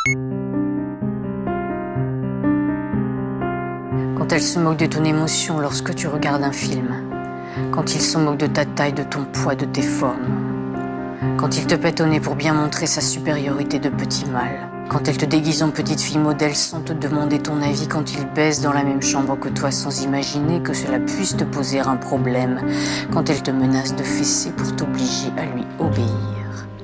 Quand elle se moque de ton émotion lorsque tu regardes un film. Quand il se moque de ta taille, de ton poids, de tes formes. Quand il te pète au nez pour bien montrer sa supériorité de petit mâle. Quand elle te déguise en petite fille modèle sans te demander ton avis. Quand il baise dans la même chambre que toi sans imaginer que cela puisse te poser un problème. Quand elle te menace de fesser pour t'obliger à lui obéir.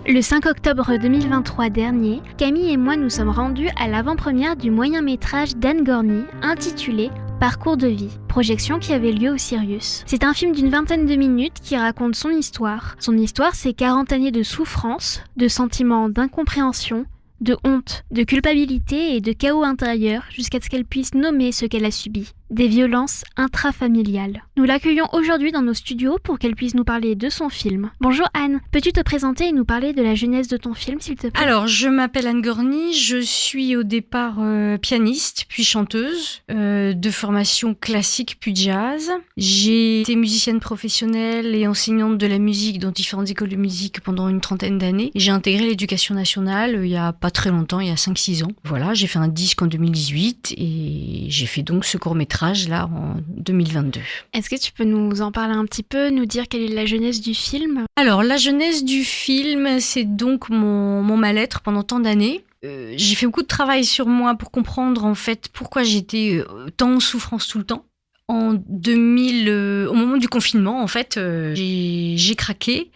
Le 5 octobre 2023 dernier, Camille et moi nous sommes rendus à l'avant-première du moyen-métrage d'Anne Gorny intitulé Parcours de vie, projection qui avait lieu au Sirius. C'est un film d'une 20aine de minutes qui raconte son histoire. Son histoire, c'est 40 années de souffrance, de sentiments d'incompréhension, de honte, de culpabilité et de chaos intérieur jusqu'à ce qu'elle puisse nommer ce qu'elle a subi. Des violences intrafamiliales. Nous l'accueillons aujourd'hui dans nos studios pour qu'elle puisse nous parler de son film. Bonjour Anne, peux-tu te présenter et nous parler de la genèse de ton film s'il te plaît ? Alors, je m'appelle Anne Gorny, je suis au départ pianiste, puis chanteuse, de formation classique puis jazz. J'ai été musicienne professionnelle et enseignante de la musique dans différentes écoles de musique pendant une 30aine d'années. J'ai intégré l'éducation nationale il y a pas très longtemps, il y a 5-6 ans. Voilà, j'ai fait un disque en 2018 et j'ai fait donc ce court-métrage là en 2022. Est-ce que tu peux nous en parler un petit peu, nous dire quelle est la genèse du film ? Alors, la genèse du film, c'est donc mon mal-être pendant tant d'années. J'ai fait beaucoup de travail sur moi pour comprendre en fait pourquoi j'étais tant en souffrance tout le temps. En 2000, au moment du confinement, en fait, j'ai craqué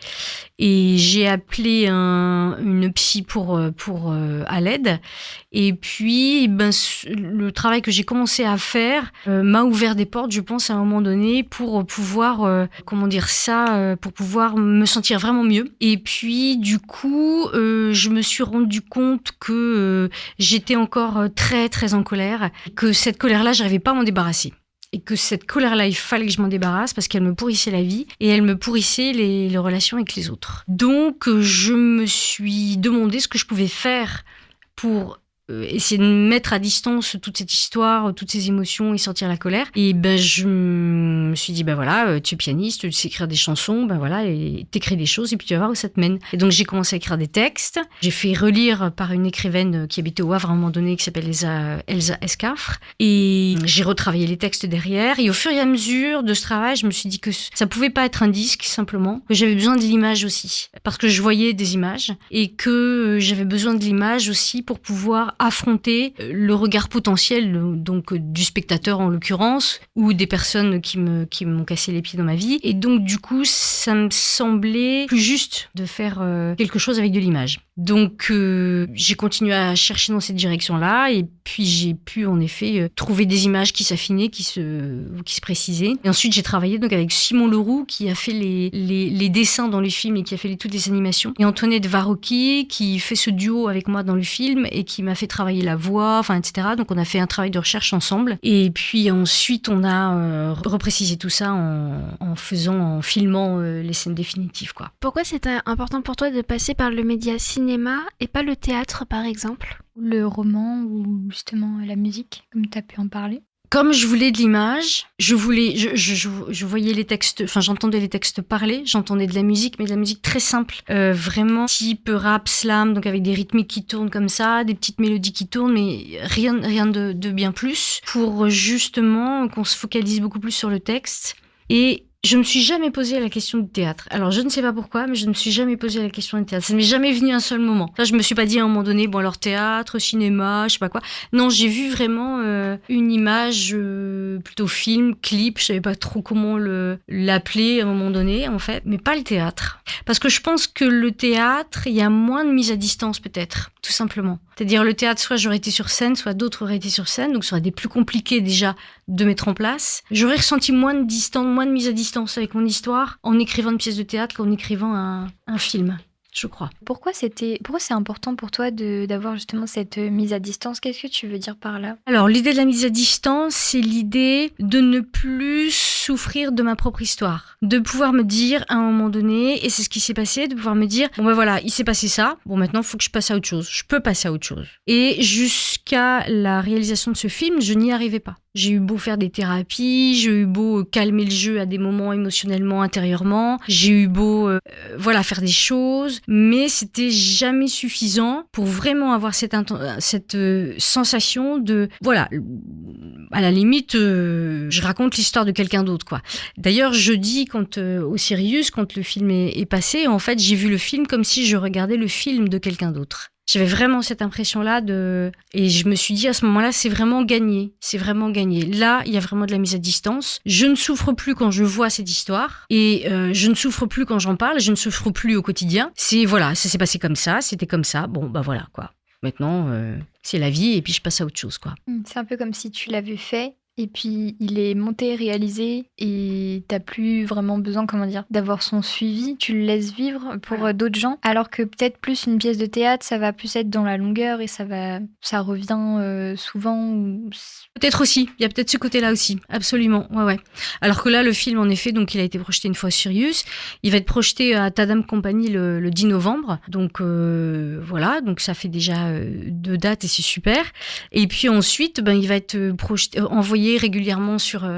et j'ai appelé une psy pour à l'aide. Et puis, le travail que j'ai commencé à faire m'a ouvert des portes, je pense, à un moment donné, pour pouvoir, pour pouvoir me sentir vraiment mieux. Et puis, du coup, je me suis rendu compte que j'étais encore très, très en colère, que cette colère-là, j'arrivais pas à m'en débarrasser. Et que cette colère-là, il fallait que je m'en débarrasse parce qu'elle me pourrissait la vie et elle me pourrissait les relations avec les autres. Donc, je me suis demandé ce que je pouvais faire pour essayer de mettre à distance toute cette histoire, toutes ces émotions et sortir la colère. Et je me suis dit, voilà, tu es pianiste, tu sais écrire des chansons, voilà, et t'écris des choses et puis tu vas voir où ça te mène. Et donc j'ai commencé à écrire des textes. J'ai fait relire par une écrivaine qui habitait au Havre à un moment donné, qui s'appelle Elsa Escafre. Et j'ai retravaillé les textes derrière. Et au fur et à mesure de ce travail, je me suis dit que ça pouvait pas être un disque simplement, que j'avais besoin de l'image aussi, parce que je voyais des images et que j'avais besoin de l'image aussi pour pouvoir affronter le regard potentiel donc du spectateur en l'occurrence ou des personnes qui m'ont cassé les pieds dans ma vie. Et donc du coup ça me semblait plus juste de faire quelque chose avec de l'image. Donc j'ai continué à chercher dans cette direction-là et puis j'ai pu en effet trouver des images qui s'affinaient, qui se précisaient. Et ensuite j'ai travaillé donc avec Simon Leroux qui a fait les dessins dans le film et qui a fait toutes les animations, et Antoinette Varocki qui fait ce duo avec moi dans le film et qui m'a fait travailler la voix, etc. Donc on a fait un travail de recherche ensemble et puis ensuite on a reprécisé tout ça en filmant les scènes définitives, quoi. Pourquoi c'était important pour toi de passer par le média cinéma et pas le théâtre par exemple ? Le roman ou justement la musique, comme tu as pu en parler ? Comme je voulais de l'image, je voyais les textes, j'entendais les textes parler, j'entendais de la musique, mais de la musique très simple, vraiment type rap, slam, donc avec des rythmiques qui tournent comme ça, des petites mélodies qui tournent, mais rien de bien plus, pour justement qu'on se focalise beaucoup plus sur le texte. Et je me suis jamais posé la question du théâtre. Alors, je ne sais pas pourquoi, mais je ne me suis jamais posé la question du théâtre. Ça ne m'est jamais venu un seul moment. Là, je me suis pas dit à un moment donné, alors théâtre, cinéma, je sais pas quoi. Non, j'ai vu vraiment une image plutôt film, clip, je savais pas trop comment l'appeler à un moment donné, en fait, mais pas le théâtre. Parce que je pense que le théâtre, il y a moins de mise à distance, peut-être, tout simplement. C'est-à-dire, le théâtre, soit j'aurais été sur scène, soit d'autres auraient été sur scène, donc ça aurait été plus compliqué déjà de mettre en place. J'aurais ressenti moins de distance, moins de mise à distance avec mon histoire en écrivant une pièce de théâtre qu'en écrivant un film, je crois. Pourquoi c'est important pour toi d'avoir justement cette mise à distance ? Qu'est-ce que tu veux dire par là ? Alors, l'idée de la mise à distance, c'est l'idée de ne plus souffrir de ma propre histoire. De pouvoir me dire à un moment donné, et c'est ce qui s'est passé, de pouvoir me dire, bon ben voilà, il s'est passé ça, bon maintenant il faut que je passe à autre chose. Je peux passer à autre chose. Et jusqu'à la réalisation de ce film, je n'y arrivais pas. J'ai eu beau faire des thérapies, j'ai eu beau calmer le jeu à des moments émotionnellement, intérieurement, j'ai eu beau faire des choses, mais c'était jamais suffisant pour vraiment avoir cette sensation de, voilà, à la limite, je raconte l'histoire de quelqu'un d'autre, quoi. D'ailleurs, je dis au Sirius, quand le film est passé, en fait, j'ai vu le film comme si je regardais le film de quelqu'un d'autre. J'avais vraiment cette impression-là et je me suis dit à ce moment-là, c'est vraiment gagné. C'est vraiment gagné. Là, il y a vraiment de la mise à distance. Je ne souffre plus quand je vois cette histoire et je ne souffre plus quand j'en parle. Je ne souffre plus au quotidien. Ça s'est passé comme ça, c'était comme ça. Bon, bah voilà, quoi. Maintenant, c'est la vie et puis je passe à autre chose, quoi. C'est un peu comme si tu l'avais fait et puis il est monté, réalisé et t'as plus vraiment besoin, d'avoir son suivi. Tu le laisses vivre pour d'autres gens, alors que peut-être plus une pièce de théâtre, ça va plus être dans la longueur et ça revient souvent. Peut-être aussi, il y a peut-être ce côté-là aussi, absolument, ouais. Alors que là, le film, en effet, donc il a été projeté une fois sur Sirius, il va être projeté à Tadam Company le 10 novembre, donc voilà, donc ça fait déjà 2 dates et c'est super. Et puis ensuite, il va être envoyé régulièrement sur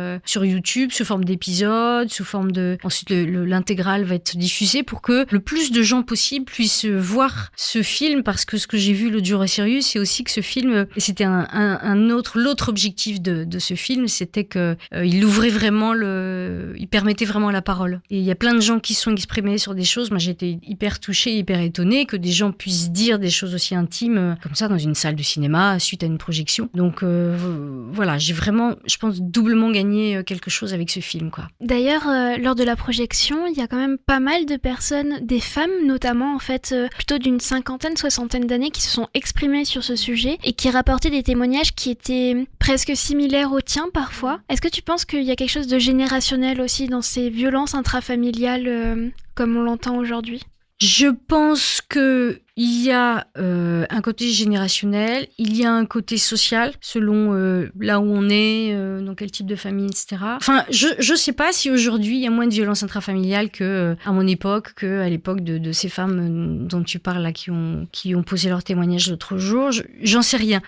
YouTube sous forme d'épisodes, sous forme de... Ensuite, l'intégrale va être diffusée pour que le plus de gens possible puissent voir ce film, parce que ce que j'ai vu l'autre jour à Sirius, c'est aussi que ce film, et c'était l'autre objectif de ce film, c'était que il ouvrait vraiment il permettait vraiment la parole. Et il y a plein de gens qui se sont exprimés sur des choses. Moi, j'ai été hyper touchée, hyper étonnée que des gens puissent dire des choses aussi intimes comme ça dans une salle de cinéma suite à une projection. Donc voilà, j'ai vraiment, je pense, doublement gagné quelque chose avec ce film, quoi. D'ailleurs, lors de la projection, il y a quand même pas mal de personnes, des femmes notamment, en fait, plutôt d'une 50aine, 60aine d'années, qui se sont exprimées sur ce sujet et qui rapportaient des témoignages qui étaient presque similaires aux tiens parfois. Est-ce que tu penses qu'il y a quelque chose de générationnel aussi dans ces violences intrafamiliales comme on l'entend aujourd'hui ? Je pense que il y a un côté générationnel, il y a un côté social, selon là où on est, dans quel type de famille, etc. Enfin, je sais pas si aujourd'hui il y a moins de violences intrafamiliales que à mon époque, que à l'époque de ces femmes dont tu parles là, qui ont posé leur témoignage l'autre jour. J'en sais rien.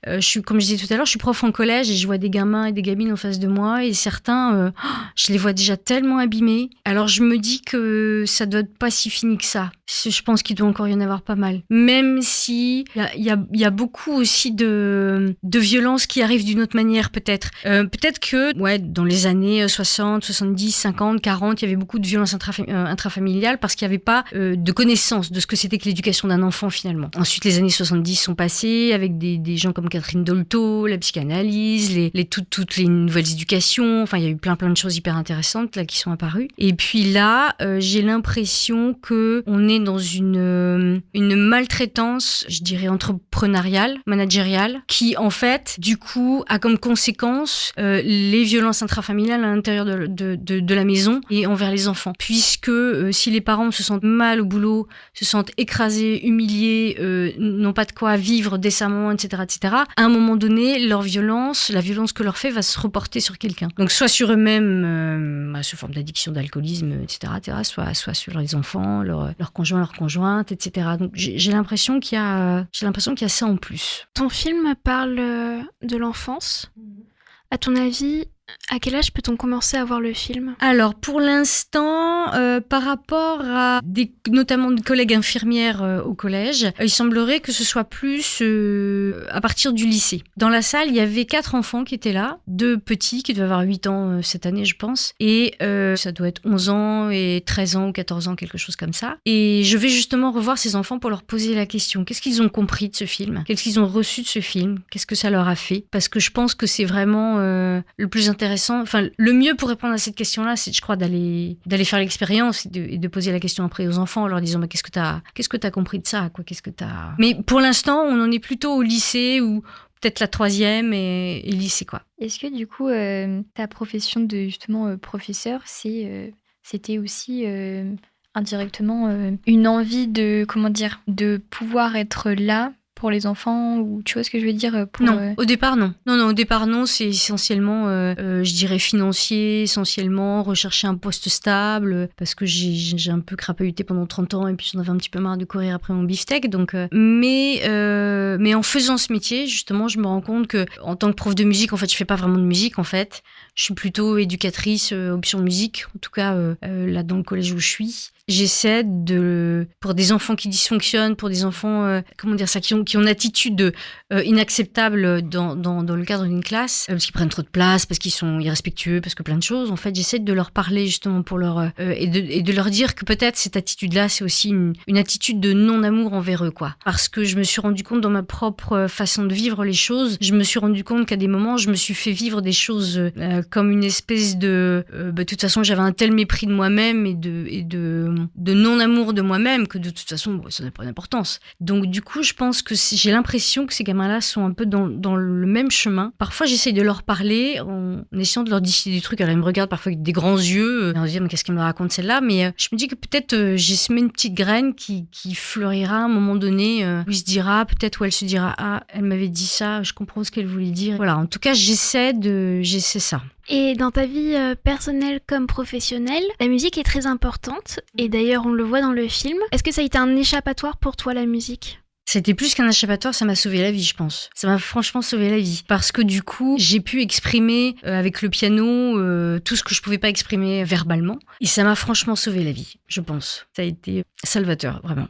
Comme je disais tout à l'heure, je suis prof en collège et je vois des gamins et des gamines en face de moi et certains, je les vois déjà tellement abîmés. Alors je me dis que ça doit être pas si fini que ça. Je pense qu'il doit encore y en avoir pas mal. Même si il y a beaucoup aussi de violences qui arrivent d'une autre manière, peut-être. Peut-être que dans les années 60, 70, 50, 40, il y avait beaucoup de violences intrafamiliales parce qu'il n'y avait pas de connaissance de ce que c'était que l'éducation d'un enfant, finalement. Ensuite, les années 70 sont passées avec des gens comme Catherine Dolto, la psychanalyse, toutes les nouvelles éducations. Enfin, il y a eu plein de choses hyper intéressantes là qui sont apparues. Et puis là, j'ai l'impression que on est dans une maltraitance, je dirais entrepreneuriale, managériale, qui en fait, du coup, a comme conséquence les violences intrafamiliales à l'intérieur de la maison et envers les enfants. Puisque si les parents se sentent mal au boulot, se sentent écrasés, humiliés, n'ont pas de quoi vivre décemment, etc., à un moment donné, la violence que leur fait va se reporter sur quelqu'un. Donc soit sur eux-mêmes, sous forme d'addiction, d'alcoolisme, etc., soit sur les enfants, leur conjoint, leur conjointe, etc. Donc j'ai l'impression qu'il y a ça en plus. Ton film parle de l'enfance. À ton avis, à quel âge peut-on commencer à voir le film ? Alors, pour l'instant, par rapport à notamment des collègues infirmières au collège, il semblerait que ce soit plus à partir du lycée. Dans la salle, il y avait 4 enfants qui étaient là, 2 petits qui devaient avoir 8 ans cette année, je pense, et ça doit être 11 ans et 13 ans ou 14 ans, quelque chose comme ça. Et je vais justement revoir ces enfants pour leur poser la question. Qu'est-ce qu'ils ont compris de ce film ? Qu'est-ce qu'ils ont reçu de ce film ? Qu'est-ce que ça leur a fait ? Parce que je pense que c'est vraiment le plus intéressant. Enfin, le mieux pour répondre à cette question-là, c'est, je crois, d'aller faire l'expérience et de poser la question après aux enfants en leur disant qu'est-ce que t'as compris de ça, quoi, Mais pour l'instant, on en est plutôt au lycée ou peut-être la 3e et lycée, quoi. Est-ce que du coup, ta profession de justement professeur, c'était aussi indirectement une envie de pouvoir être là pour les enfants, ou tu vois ce que je veux dire Non, au départ non. Non, au départ non, c'est essentiellement, je dirais financier, essentiellement rechercher un poste stable, parce que j'ai un peu crapahuté pendant 30 ans et puis j'en avais un petit peu marre de courir après mon beefsteak. Donc, mais en faisant ce métier, justement, je me rends compte que en tant que prof de musique, en fait, je fais pas vraiment de musique. En fait, je suis plutôt éducatrice, option musique. En tout cas, là dans le collège où je suis. J'essaie pour des enfants qui dysfonctionnent, pour des enfants, qui ont une attitude inacceptable dans le cadre d'une classe, parce qu'ils prennent trop de place, parce qu'ils sont irrespectueux, parce que plein de choses. En fait, j'essaie de leur parler justement pour leur et de leur dire que peut-être cette attitude-là, c'est aussi une attitude de non-amour envers eux, quoi. Parce que je me suis rendu compte dans ma propre façon de vivre les choses, je me suis rendu compte qu'à des moments, je me suis fait vivre des choses comme une espèce de toute façon, j'avais un tel mépris de moi-même et de non-amour de moi-même que de toute façon, ça n'a pas d'importance. Donc du coup, je pense que j'ai l'impression que ces gamins-là sont un peu dans le même chemin. Parfois, j'essaye de leur parler en essayant de leur distiller des trucs. Alors, ils me regardent parfois avec des grands yeux. Et on se dit, mais qu'est-ce qu'elle me raconte celle-là? Mais je me dis que peut-être j'ai semé une petite graine qui fleurira à un moment donné, où il se dira, peut-être où elle se dira, ah, elle m'avait dit ça, je comprends ce qu'elle voulait dire. Voilà, en tout cas, j'essaie ça. Et dans ta vie personnelle comme professionnelle, la musique est très importante, et d'ailleurs on le voit dans le film. Est-ce que ça a été un échappatoire pour toi, la musique ? C'était plus qu'un échappatoire, ça m'a sauvé la vie, je pense. Ça m'a franchement sauvé la vie. Parce que du coup, j'ai pu exprimer avec le piano tout ce que je pouvais pas exprimer verbalement. Et ça m'a franchement sauvé la vie, je pense. Ça a été salvateur, vraiment.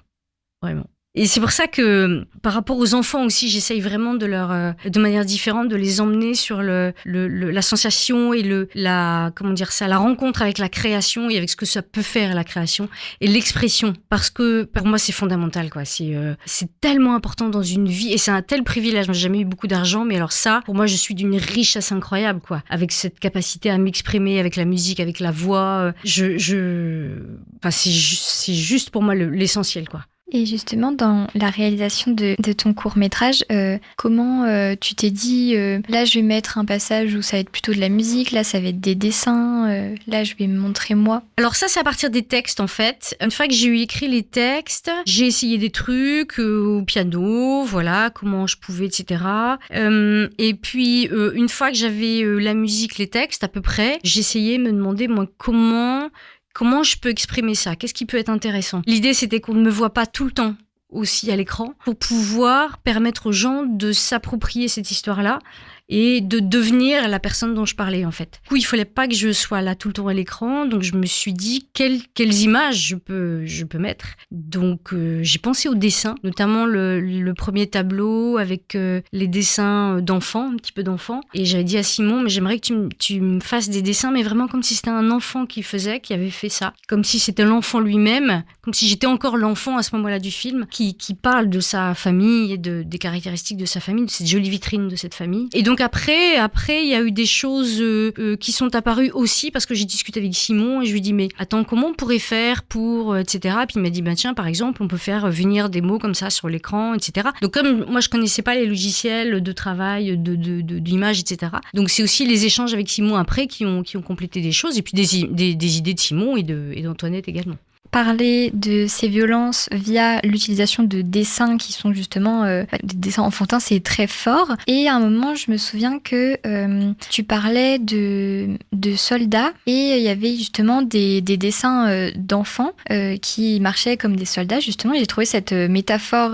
Vraiment. Et c'est pour ça que, par rapport aux enfants aussi, j'essaye vraiment de manière différente, de les emmener sur la sensation et la rencontre avec la création et avec ce que ça peut faire, la création et l'expression. Parce que, pour moi, c'est fondamental, quoi. C'est tellement important dans une vie et c'est un tel privilège. Moi, j'ai jamais eu beaucoup d'argent, mais alors ça, pour moi, je suis d'une richesse incroyable, quoi. Avec cette capacité à m'exprimer avec la musique, avec la voix. C'est juste pour moi l'essentiel, quoi. Et justement, dans la réalisation de ton court-métrage, comment tu t'es dit, là je vais mettre un passage où ça va être plutôt de la musique, là ça va être des dessins, là je vais me montrer moi? Alors ça, c'est à partir des textes en fait. Une fois que j'ai eu écrit les textes, j'ai essayé des trucs au piano, voilà, comment je pouvais, etc. Et puis, une fois que j'avais la musique, les textes à peu près, j'essayais de me demander, moi, comment je peux exprimer ça? Qu'est-ce qui peut être intéressant? L'idée, c'était qu'on ne me voit pas tout le temps aussi à l'écran pour pouvoir permettre aux gens de s'approprier cette histoire-là et de devenir la personne dont je parlais, en fait. Du coup, il fallait pas que je sois là tout le temps à l'écran, donc je me suis dit quelles images je peux mettre. Donc, j'ai pensé au dessin, notamment le premier tableau avec les dessins d'enfants, un petit peu d'enfants. Et j'avais dit à Simon, mais j'aimerais que tu me fasses des dessins, mais vraiment comme si c'était un enfant qui avait fait ça. Comme si c'était l'enfant lui-même, comme si j'étais encore l'enfant à ce moment-là du film, qui parle de sa famille et des caractéristiques de sa famille, de cette jolie vitrine de cette famille. Et donc après, il y a eu des choses qui sont apparues aussi parce que j'ai discuté avec Simon et je lui ai dit, mais attends, comment on pourrait faire pour, etc. Et puis il m'a dit, tiens, par exemple, on peut faire venir des mots comme ça sur l'écran, etc. Donc comme moi, je connaissais pas les logiciels de travail, d'image, etc. Donc c'est aussi les échanges avec Simon après qui ont complété des choses et puis des idées de Simon et d'Antoinette également. Parler de ces violences via l'utilisation de dessins qui sont justement des dessins enfantins, c'est très fort. Et à un moment, je me souviens que tu parlais de soldats et il y avait justement des dessins d'enfants qui marchaient comme des soldats. Justement, j'ai trouvé cette métaphore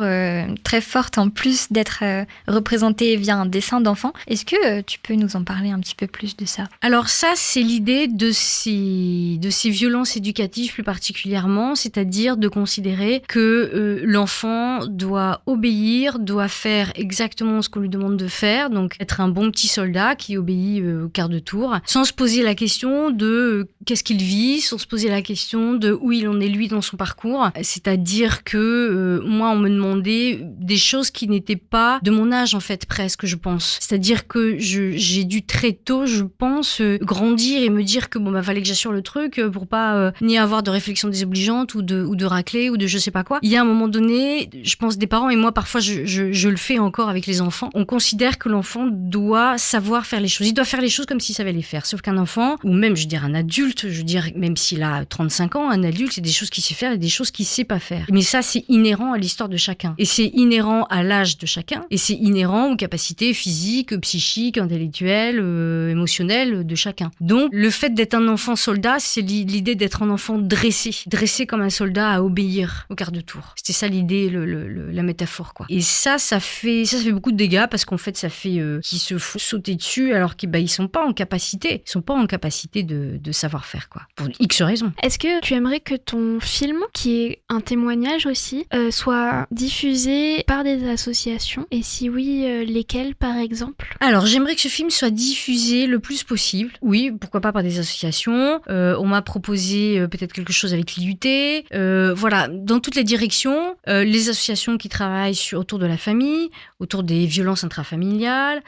très forte en plus d'être représentée via un dessin d'enfant. Est-ce que tu peux nous en parler un petit peu plus de ça? Alors ça, c'est l'idée de ces violences éducatives plus particulièrement, c'est-à-dire de considérer que l'enfant doit obéir, doit faire exactement ce qu'on lui demande de faire, donc être un bon petit soldat qui obéit au quart de tour, sans se poser la question de qu'est-ce qu'il vit, sans se poser la question de où il en est lui dans son parcours. C'est-à-dire que moi, on me demandait des choses qui n'étaient pas de mon âge en fait, presque, je pense. C'est-à-dire que j'ai dû très tôt, je pense, grandir et me dire que fallait que j'assure le truc pour pas ni avoir de réflexion désobligeante obligeante ou de racler ou de je sais pas quoi. Il y a un moment donné, je pense des parents, et moi parfois je le fais encore avec les enfants, on considère que l'enfant doit savoir faire les choses. Il doit faire les choses comme s'il savait les faire. Sauf qu'un enfant, ou même je veux dire un adulte, je veux dire même s'il a 35 ans, un adulte, c'est des choses qu'il sait faire et des choses qu'il sait pas faire. Mais ça, c'est inhérent à l'histoire de chacun. Et c'est inhérent à l'âge de chacun. Et c'est inhérent aux capacités physiques, psychiques, intellectuelles, émotionnelles de chacun. Donc, le fait d'être un enfant soldat, c'est l'idée d'être un enfant dressé comme un soldat à obéir au quart de tour. C'était ça l'idée, la métaphore, quoi. Et ça fait beaucoup de dégâts parce qu'en fait, ça fait qu'ils se font sauter dessus alors qu'ils sont pas en capacité. Ils sont pas en capacité de savoir faire, quoi. Pour X raisons. Est-ce que tu aimerais que ton film, qui est un témoignage aussi, soit diffusé par des associations? Et si oui, lesquelles, par exemple? Alors, j'aimerais que ce film soit diffusé le plus possible. Oui, pourquoi pas par des associations. On m'a proposé peut-être quelque chose avec l'IUT. Voilà, dans toutes les directions. Les associations qui travaillent autour de la famille, autour des violences intrafamiliales,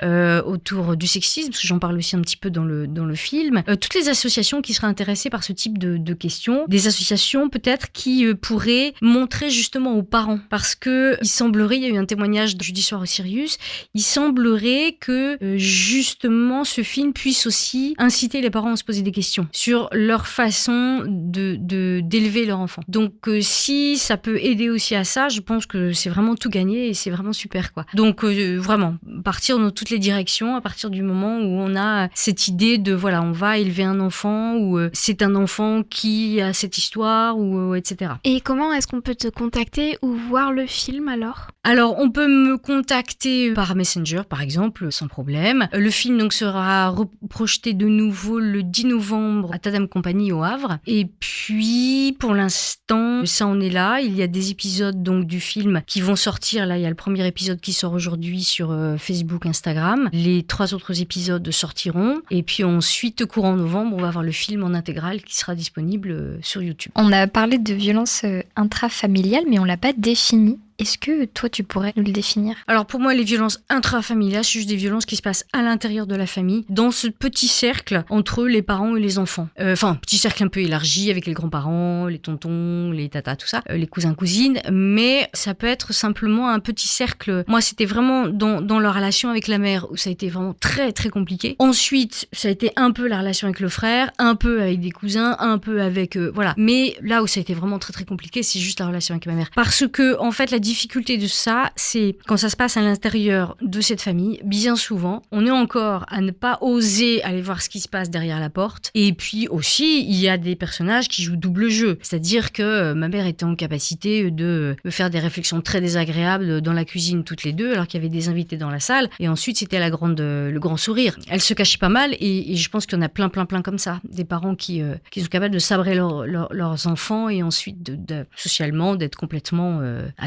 autour du sexisme, parce que j'en parle aussi un petit peu dans le film. Toutes les associations qui seraient intéressées par ce type de questions. Des associations peut-être qui pourraient montrer justement aux parents. Parce que il semblerait, il y a eu un témoignage de Jeudi soir au Sirius, il semblerait que justement ce film puisse aussi inciter les parents à se poser des questions sur leur façon d'élever leur enfant. Donc si ça peut aider aussi à ça, je pense que c'est vraiment tout gagné et c'est vraiment super, quoi. Donc vraiment, partir dans toutes les directions à partir du moment où on a cette idée de voilà, on va élever un enfant ou c'est un enfant qui a cette histoire ou etc. Et comment est-ce qu'on peut te contacter ou voir le film alors? Alors, on peut me contacter par Messenger, par exemple, sans problème. Le film donc sera projeté de nouveau le 10 novembre à Tadam Company au Havre. Et puis, pour l'instant, ça en est là. Il y a des épisodes donc du film qui vont sortir. Là, il y a le premier épisode qui sort aujourd'hui sur Facebook, Instagram. Les 3 autres épisodes sortiront. Et puis ensuite, courant novembre, on va avoir le film en intégrale qui sera disponible sur YouTube. On a parlé de violence intrafamiliale, mais on l'a pas défini. Est-ce que toi, tu pourrais nous le définir? Alors pour moi, les violences intrafamiliales, c'est juste des violences qui se passent à l'intérieur de la famille, dans ce petit cercle entre les parents et les enfants. Enfin, petit cercle un peu élargi avec les grands-parents, les tontons, les tatas, tout ça, les cousins, cousines, mais ça peut être simplement un petit cercle. Moi, c'était vraiment dans la relation avec la mère où ça a été vraiment très, très compliqué. Ensuite, ça a été un peu la relation avec le frère, un peu avec des cousins, un peu avec... voilà. Mais là où ça a été vraiment très, très compliqué, c'est juste la relation avec ma mère. Parce que, en fait, la difficulté de ça, c'est quand ça se passe à l'intérieur de cette famille, bien souvent, on est encore à ne pas oser aller voir ce qui se passe derrière la porte. Et puis aussi, il y a des personnages qui jouent double jeu. C'est-à-dire que ma mère était en capacité de faire des réflexions très désagréables dans la cuisine toutes les deux, alors qu'il y avait des invités dans la salle. Et ensuite, c'était le grand sourire. Elle se cachait pas mal et je pense qu'il y en a plein comme ça. Des parents qui sont capables de sabrer leurs enfants et ensuite socialement d'être complètement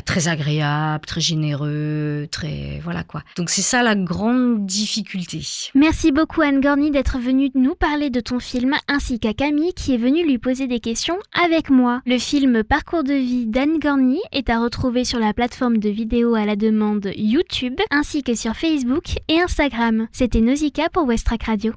très agréable, très généreux, très... Voilà quoi. Donc c'est ça la grande difficulté. Merci beaucoup Anne Gorny d'être venue nous parler de ton film, ainsi qu'à Camille qui est venue lui poser des questions avec moi. Le film Parcours de vie d'Anne Gorny est à retrouver sur la plateforme de vidéos à la demande YouTube, ainsi que sur Facebook et Instagram. C'était Nausicaa pour West Track Radio.